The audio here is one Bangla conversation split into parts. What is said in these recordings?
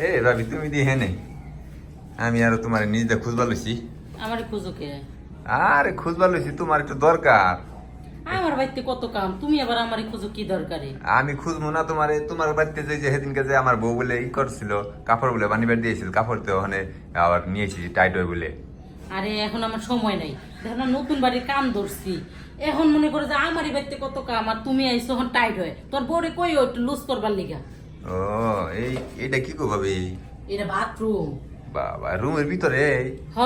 এ ভাবি তুমি দি হেনে আমি আর তোমার নিজে খুঁজবা লইছি। আমার খুঁজো কে? আরে খুঁজবা লইছি, তোমার একটু দরকার। আমার বাড়িতে কত কাম, তুমি আবার আমারে খুঁজো কি দরকারে? আমি খুঁজবো না তোমারে, তোমার বাড়িতে যে সেদিনকে যে আমার বউ বলে ই করছিল, কাপড় বলে বানিবার দিয়েছিল, কাপড় তো ওখানে আবার নিয়েছি টাইট হয়ে বলে। আরে এখন আমার সময় নাই, দেখো না নতুন বাড়ির কাম ধরছি। এখন মনে করো যে আমারই বাড়িতে কত কাম, আর তুমি আইসো এখন টাইট হয়, তোর বউরে কই একটু লুজ করবার লিগা। ও এই এটা কি গো ভাবি? এটা বাথরুম। বাবা রুমের ভিতরে? হ,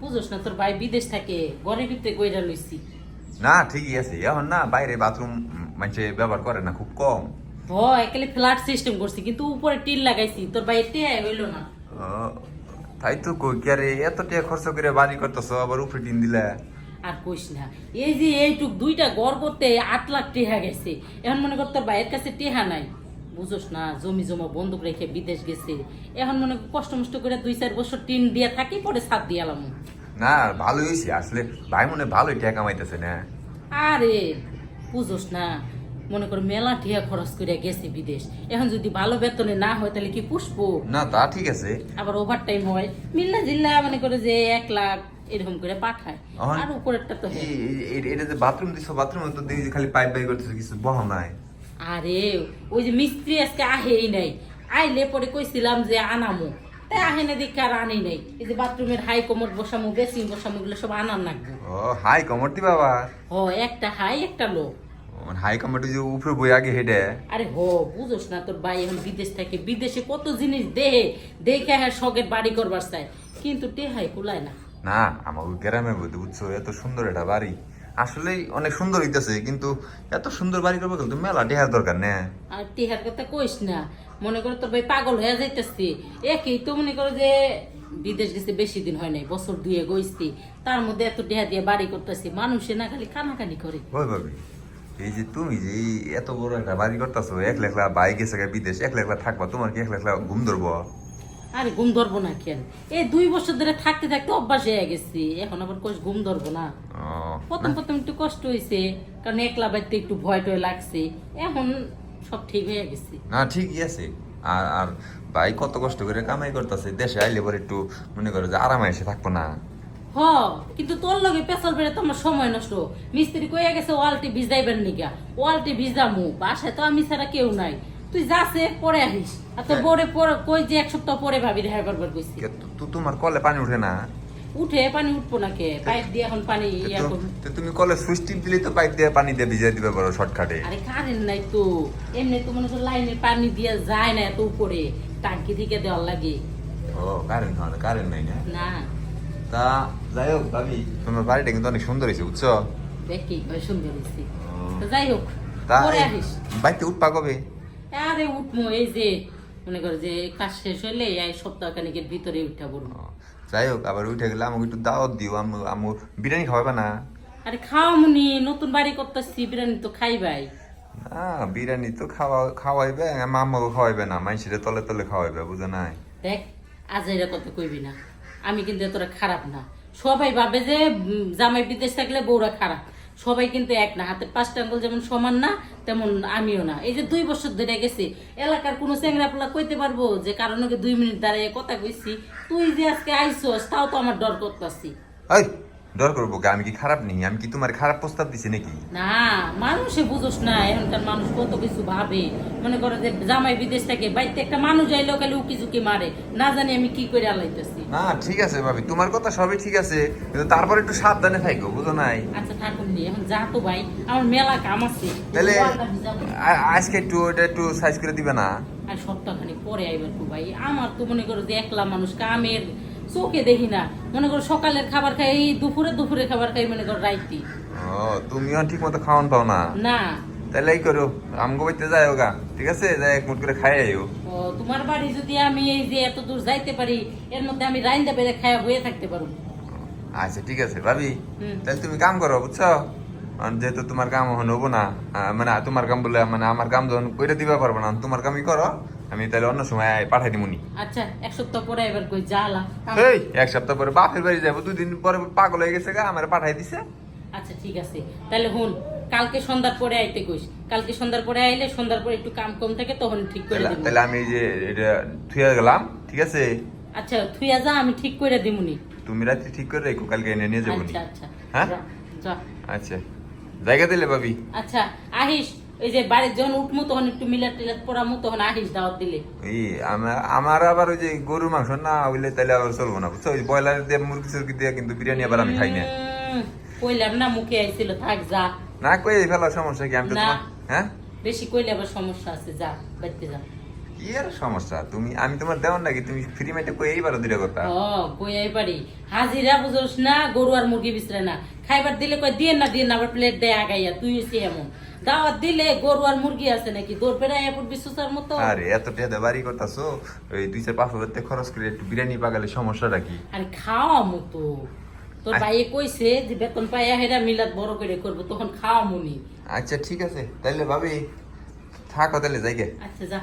বুঝোস না তোর ভাই বিদেশ থাকে, ঘরের ভিতরে কইরা লইছি। না ঠিকই আছে, এখন না বাইরে বাথরুম মানুষে ব্যবহার করে না, খুব কম। হ, একালে ফ্ল্যাট সিস্টেম করছি, কিন্তু উপরে টিন লাগাইছি, তোর ভাই টেহাই হইলো না। ও, তাই তো কই কি আরে এত টাকা খরচ করে বাড়ি করতেছ, আবার উপরে টিন দিলা। আর কইস না, এই যে এইটুক দুইটা ঘর করতে 8 লাখ টেহা গেছে। এখন মনে কর তোর ভাইয়ের কাছে টেহা নাই, বুঝোস না, জমি জমা বন্ধক রেখে বিদেশ গেছে। এখন মনে কর কষ্ট মষ্ট করে 2-4 বছর টিন দিয়া থাকি, পরে ছাদ দিয়ালাম। না ভালো হয়েছে আসলে, ভাই মনে ভালোই টাকা কামাইতেছে না। আরে বুঝোস না, মনে কর মেলা টিয়া খরচ করে গেছে বিদেশ। এখন যদি ভালো বেতনে না হয় তাহলে কি পুষবো? না তা ঠিক আছে। আবার ওভার টাইম হয়, মিল্লা জিল্লা মনে করে যে 1 লাখ এরকম করে পাঠায়। অহন, আর উপরেরটা তো হ্যাঁ। এটা যে বাথরুম দিছো, বাথরুমে তো দেখি যে খালি পাইপ বাই করতেছে, কিছু বহ নাই। আরে ওই যে মিস্ত্রি আজকে আহেই নাই, আইলে পরে কইছিলাম যে আনামো, তাই আহে না দেখে আর আনি নাই। এই যে বাথরুমের হাই কমোড বসামো, বেসিন বসামো, এগুলো সব আনার লাগবে। ও হাই কমর দি বাবা? ও একটা হাই একটা লো। হাই কমর যে উপরে বই আগে হেডে। আরে হো, বুঝোস না, তোর ভাই এখন বিদেশ থাকে, বিদেশে কত জিনিস দেহে দেখে হ্যাঁ শখের বাড়ি করবার চাই, কিন্তু টেহাই কুলায় না। না আমার গ্রামের মধ্যে বুঝছো, এত সুন্দর একটা বাড়ি, আসলেই অনেক সুন্দর হইতেছে, কিন্তু এত সুন্দর বাড়ি করবো কিন্তু মেলা টেহার দরকার না। আর টেহার কথা কইস না, মনে করো তোর ভাই পাগল হয়ে যাইতেছে। একই তো মনে করো যে বিদেশ গেছে বেশি দিন হয় নাই, বছর 2 গইছি, তার মধ্যে এত টেহা দিয়ে বাড়ি করতেছি, মানুষে না খালি কানাকানি করে। ওই ভাবি, এই যে তুমি যে এই এত বড় একটা বাড়ি করতেছো, 1 লাখ বাইক গেছে বিদেশ, 1 লাখ থাকবা, তোমার কি 1 লাখ ঘুম ধরবো? আরে ঘুম ধরবো না কেন? এই 2 বছর ধরে থাকতে থাকতে অভ্যাস হয়ে গেছি, এখন আবার কোষ ঘুম ধরবো না? ও, প্রথম প্রথম একটু কষ্ট হয়েছে, কারণ একলা বাড়িতে একটু ভয় টয় লাগছে, এখন সব ঠিক হয়ে গেছে। না ঠিকই আছে। আর আর ভাই কত কষ্ট করে কামাই করতেছে, দেশে আইলে পরে একটু মনে করে যে আরামে এসে থাকবো না। হ, কিন্তু তোর লগে পেছাল বেড়ে তো আমার সময় নষ্ট। মিস্ত্রি কইয়া গেছে ওয়ালটি ভিজাইবেন নিগা, ওয়ালটি ভিজামু, বাসায় তো আমি ছাড়া কেউ নাই। তুই যাচ্ছে পরে আহিস, আর তোর বউরে পরে কই যে 1 সপ্তাহ পরে ভাবি রেহাই করবার কইছি। তোমার কলে পানি উঠে না? উঠে পানি উঠবো না কে? পাইপ দিয়ে এখন পানি ইয়া করবো। তো তুমি কলে সুইচ টিপ দিলে তো পাইপ দিয়ে পানি দিয়ে ভিজিয়ে দিবে পারো শর্টকাটে। আরে কারেন্ট নাই তো, এমনি তো মনে কর লাইনের পানি দিয়ে যায় না এত উপরে, টাঙ্কি থেকে দেওয়ার লাগে। ও কারেন্ট হয়, কারেন্ট নাই না? না, তা যাই হোক ভাবি, তোমার বাড়িটা কিন্তু অনেক সুন্দর হয়েছে বুঝছো। দেখি কয় সুন্দর হয়েছে। তো যাই হোক, তা পরে আহিস। বাড়িতে উঠপা কবে? আরে উঠবো, এই যে মনে কর যে কাজ শেষ হইলে এই সপ্তাহ খানিকের ভিতরে উঠা পড়বো। ও, যাই হোক আবার উঠে গেলে আমাকে একটু দাওয়াত দিও, আমু বিরিয়ানি খাওয়াবে না? আরে খাওয়া মুনি, নতুন বাড়ি করতেছি, বিরিয়ানি তো খাইবাই। না বিরিয়ানি তো খাওয়াইবে, মামাকে খাওয়াইবে না, মাইসিরে তলে তলে খাওয়াইবে, বুঝে নাই? দেখ, আজ এরা কথা কইবি না, আমি কিন্তু এতটা খারাপ না। সবাই ভাবে যে জামাই বিদেশ থাকলে বউরা খারাপ, সবাই কিন্তু এক না, হাতের 5টা আঙ্গুল যেমন সমান না, তেমন আমিও না। এই যে 2 বছর ধরে গেছি, এলাকার কোনো চেংরা পোলা কইতে পারবো যে কারণ 2 মিনিট দাঁড়িয়ে কথা কইছি? তুই যে আজকে আইসোস, তাও তো আমার ডর করতেছি। এই ডর করবো কে? আমি কি খারাপ নেই? আমি কি তোমার খারাপ প্রস্তাব দিছি নাকি? না, মানুষে বুঝোস না, এখনকার মানুষ কত কিছু ভাবে। মনে করো যে জামাই বিদেশ থেকে বাড়িতে একটা মানুষ আইলো খালি উকি ঝুঁকি মারে, না জানি আমি কি করে আলাইতেছি। না ঠিক আছে ভাবি, তোমার কথা সবই ঠিক আছে, কিন্তু তারপর একটু সাবধানে থাকো, বুঝো নাই? আচ্ছা থাকুন নি, এখন যা তো ভাই, আমার মেলা কাম আছে। তাহলে ওয়ালটা ভিজাবো। আজকে একটু ওটা একটু সাইজ করে দিবে না? আর সপ্তাহখানি পরে আইবার তো ভাই, আমার তো মনে করো যে একলা মানুষ, কামের চোখে দেখি না। মনে করো সকালের খাবার খাই, এই দুপুরে খাবার খাই, মনে করো রাইতি। ও তুমিও ঠিক মতো খাওয়ান পাও না? না। তাহলে এই করো, আমগো বাড়িতে যাই হোগা, ঠিক আছে, যাই এক মুঠ করে খাই আইও। ও, তোমার বাড়ি যদি আমি এই যে এত দূর যাইতে পারি, এর মধ্যে আমি রাইন্দা বেড়ে খায়া হয়ে থাকতে পারবো। আচ্ছা ঠিক আছে ভাবি, হুম। তাহলে তুমি কাম করো বুঝছো, যেহেতু তোমার কাম এখন হবো না, মানে তোমার কাম বলে মানে আমার কাম যখন কইরে দিবা পারবো না, তোমার কামই করো, আমি তাহলে অন্য সময় পাঠাই দিমুনি। আচ্ছা 1 সপ্তাহ পরে এবার কই জ্বালা। এই 1 সপ্তাহ পরে বাপের বাড়ি যাবো, 2 দিন পরে পাগল হয়ে গেছে গা, আমার পাঠাই দিছে। আচ্ছা ঠিক আছে, তাহলে হুন, কালকে সন্ধ্যার পরে আইতে কইস, কালকে সন্ধ্যার পরে আইলে সন্ধ্যার পরে একটু কাম কম থাকে তখন ঠিক করে দিব। তাহলে আমি এই যে এটা থুয়ে গেলাম, ঠিক আছে? আচ্ছা থুইয়া যা, আমি ঠিক করে দিমুনি। তুমি রাত্রি ঠিক করে রেখো, কালকে এনে নিয়ে যাবো। আচ্ছা আচ্ছা হ্যাঁ যা, যা। আচ্ছা, জায়গা দিলে ভাবি। আচ্ছা আহিস, ওই যে বাড়ির যখন উঠমু তখন একটু মিলাট টিলাট পরামু, তখন আহিস দাওয়াত দিলে। এই আমার আবার ওই যে গরুর মাংস না হইলে তাহলে আবার চলবো না, বুঝছো? ওই ব্রয়লার দিয়ে মুরগি সুরগি দিয়ে কিন্তু বিরিয়ানি আবার আমি খাই না। কইলাম না মুখে আইছিল, থাক যা। না কই ফেলার সমস্যা কি? আমি তো না। তোমার হ্যাঁ বেশি কইলে আবার সমস্যা আছে, যা বাড়িতে যা। কি আর সমস্যা? আমি তোমার দেওয়ার নাকি? তুমি ফ্রি মাইটে কই এইবারও দিলে কথা। ও কইয়াই পারি, হাজিরা বুঝোস না, গরু আর মুরগি বিচরে না। খাইবার দিলে কই দিয়ে না আবার প্লেট দেয় আগাইয়া, তুই হইছি এমন। দাওয়াত দিলে গরু আর মুরগি আছে নাকি দৌড় পেরে এয়ারপোর্ট বিশ্বসার মতো? আরে এত টাকা বাড়ি করতেছো, ওই 2-5 হাজার টাকা খরচ করে একটু বিরিয়ানি পাগালে সমস্যাটা কি? আরে খাওয়া মতো তোর ভাইয়ে কইছে যে বেতন পাইয়া হেরা মিলাদ বড় করে করবো, তখন খাওয়া মুনি। আচ্ছা ঠিক আছে, তাহলে ভাবি থাকো, তাহলে যাই গে। আচ্ছা যা।